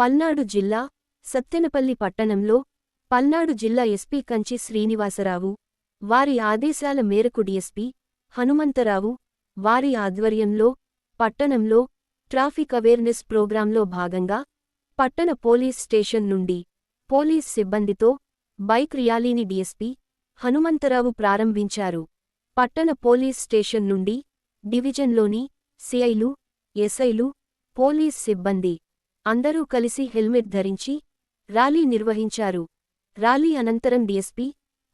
పల్నాడు జిల్లా సత్తెనపల్లి పట్టణంలో పల్నాడు జిల్లా ఎస్పీ కంచి శ్రీనివాసరావు వారి ఆదేశాల మేరకు డీఎస్పీ హనుమంతరావు వారి ఆధ్వర్యంలో పట్టణంలో ట్రాఫిక్ అవేర్నెస్ ప్రోగ్రాంలో భాగంగా పట్టణ పోలీస్ స్టేషన్ నుండి పోలీస్ సిబ్బందితో బైక్ ర్యాలీని డీఎస్పీ హనుమంతరావు ప్రారంభించారు. పట్టణ పోలీస్ స్టేషన్ నుండి డివిజన్లోని సిఐలు, ఎస్ఐలు, పోలీస్ సిబ్బంది అందరూ కలిసి హెల్మెట్ ధరించి ర్యాలీ నిర్వహించారు. ర్యాలీ అనంతరం డీఎస్పీ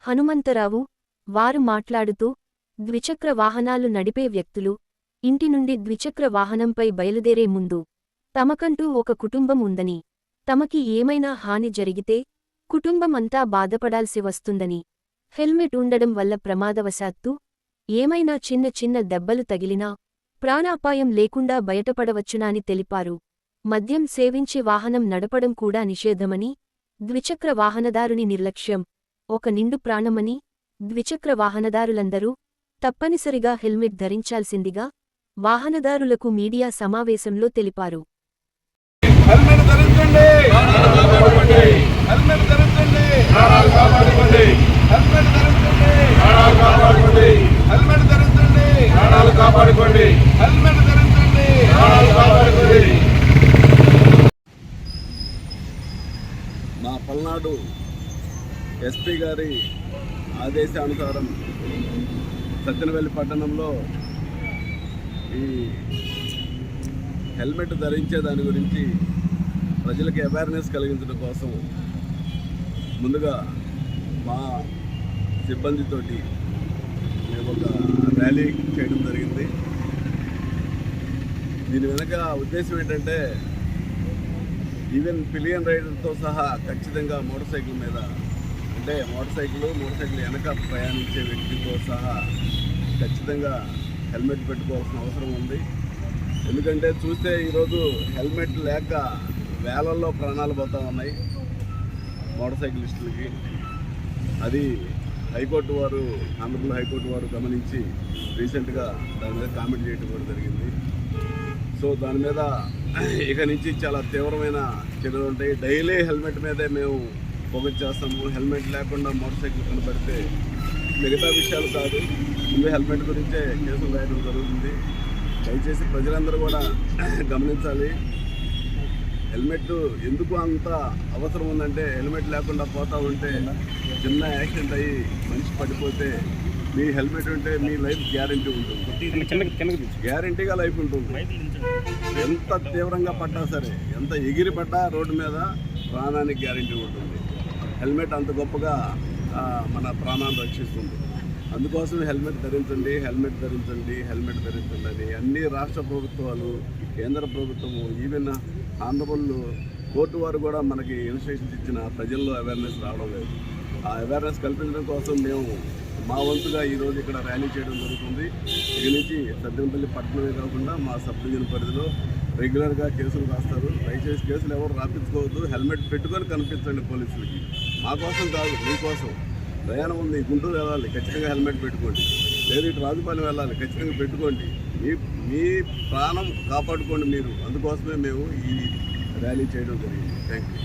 హనుమంతరావు వారు మాట్లాడుతూ ద్విచక్ర వాహనాలు నడిపే వ్యక్తులు ఇంటి నుండి ద్విచక్ర వాహనంపై బయలుదేరే ముందు తమకంటూ ఒక కుటుంబం ఉందని, తమకి ఏమైనా హాని జరిగితే కుటుంబం అంతా బాధపడాల్సి వస్తుందని, హెల్మెట్ ఉండడం వల్ల ప్రమాదవశాత్తు ఏమైనా చిన్న చిన్న దెబ్బలు తగిలినా ప్రాణాపాయం లేకుండా బయటపడవచ్చునని తెలిపారు. మద్యం సేవించి వాహనం నడపడం కూడా నిషేధమని, ద్విచక్ర వాహనదారుని నిర్లక్ష్యం ఒక నిండు ప్రాణమని, ద్విచక్ర వాహనదారులందరూ తప్పనిసరిగా హెల్మెట్ ధరించాల్సిందిగా వాహనదారులకు మీడియా సమావేశంలో తెలిపారు. మా పల్నాడు ఎస్పీ గారి ఆదేశానుసారం సత్తెనపల్లి పట్టణంలో ఈ హెల్మెట్ ధరించే దాని గురించి ప్రజలకు అవేర్నెస్ కలిగించడం కోసం ముందుగా మా సిబ్బందితోటి మేము ఒక ర్యాలీ చేయడం జరిగింది. దీని వెనక ఉద్దేశం ఏంటంటే ఈవెన్ పిలియన్ రైడర్తో సహా ఖచ్చితంగా మోటార్ సైకిల్ మీద, అంటే మోటార్ సైకిల్ వెనక ప్రయాణించే వ్యక్తితో సహా ఖచ్చితంగా హెల్మెట్ పెట్టుకోవాల్సిన అవసరం ఉంది. ఎందుకంటే చూస్తే ఈరోజు హెల్మెట్ లేక వేలల్లో ప్రాణాలు పోతూ ఉన్నాయి మోటార్ సైకిలిస్టులకి. అది హైకోర్టు వారు, ఆంధ్రప్రదేశ్ హైకోర్టు వారు గమనించి రీసెంట్గా దాని మీద కామెంట్ చేయడం కూడా జరిగింది. సో దాని మీద ఇక నుంచి చాలా తీవ్రమైన చర్యలు ఉంటాయి. డైలీ హెల్మెట్ మీదే మేము ఫోకస్ చేస్తాము. హెల్మెట్ లేకుండా మోటార్ సైకిల్ కనబడితే మిగతా విషయాలు కాదు, ముందు హెల్మెట్ గురించే కేసులు రాయడం జరుగుతుంది. దయచేసి ప్రజలందరూ కూడా గమనించాలి. హెల్మెట్ ఎందుకు అంత అవసరం ఉందంటే, హెల్మెట్ లేకుండా పోతా ఉంటే చిన్న యాక్సిడెంట్ అయ్యి మనిషి పడిపోతే మీ హెల్మెట్ ఉంటే మీ లైఫ్ గ్యారంటీ ఉంటుంది, గ్యారంటీగా లైఫ్ ఉంటుంది. ఎంత తీవ్రంగా పడ్డా సరే, ఎంత ఎగిరి పడ్డా రోడ్డు మీద ప్రాణానికి గ్యారంటీ ఉంటుంది. హెల్మెట్ అంత గొప్పగా మన ప్రాణాన్ని రక్షిస్తుంది. అందుకోసం హెల్మెట్ ధరించండి అని అన్ని రాష్ట్ర ప్రభుత్వాలు, కేంద్ర ప్రభుత్వము, ఈవెన్ ఆంధ్రప్రదేశ్ కోర్టు వారు కూడా మనకి ఇన్స్ట్రక్షన్స్ ఇచ్చిన ప్రజల్లో అవేర్నెస్ రావడం లేదు. ఆ అవేర్నెస్ కల్పించడం కోసం మేము మా వంతుగా ఈరోజు ఇక్కడ ర్యాలీ చేయడం జరుగుతుంది. ఇక నుంచి సత్తెనపల్లి పట్టణమే కాకుండా మా సబ్ డివిజన్ పరిధిలో రెగ్యులర్గా కేసులు రాస్తారు. దయచేసి కేసులు ఎవరు రాపించుకోవద్దు. హెల్మెట్ పెట్టుకొని కనిపించండి పోలీసులకి. మా కోసం కాదు, మీకోసం. ప్రయాణం ఉంది, గుంటూరు వెళ్ళాలి, ఖచ్చితంగా హెల్మెట్ పెట్టుకోండి. లేదు ఇటు రాజుపాలెం వెళ్ళాలి, ఖచ్చితంగా పెట్టుకోండి. మీ ప్రాణం కాపాడుకోండి మీరు. అందుకోసమే మేము ఈ ర్యాలీ చేయడం జరిగింది. Thank you.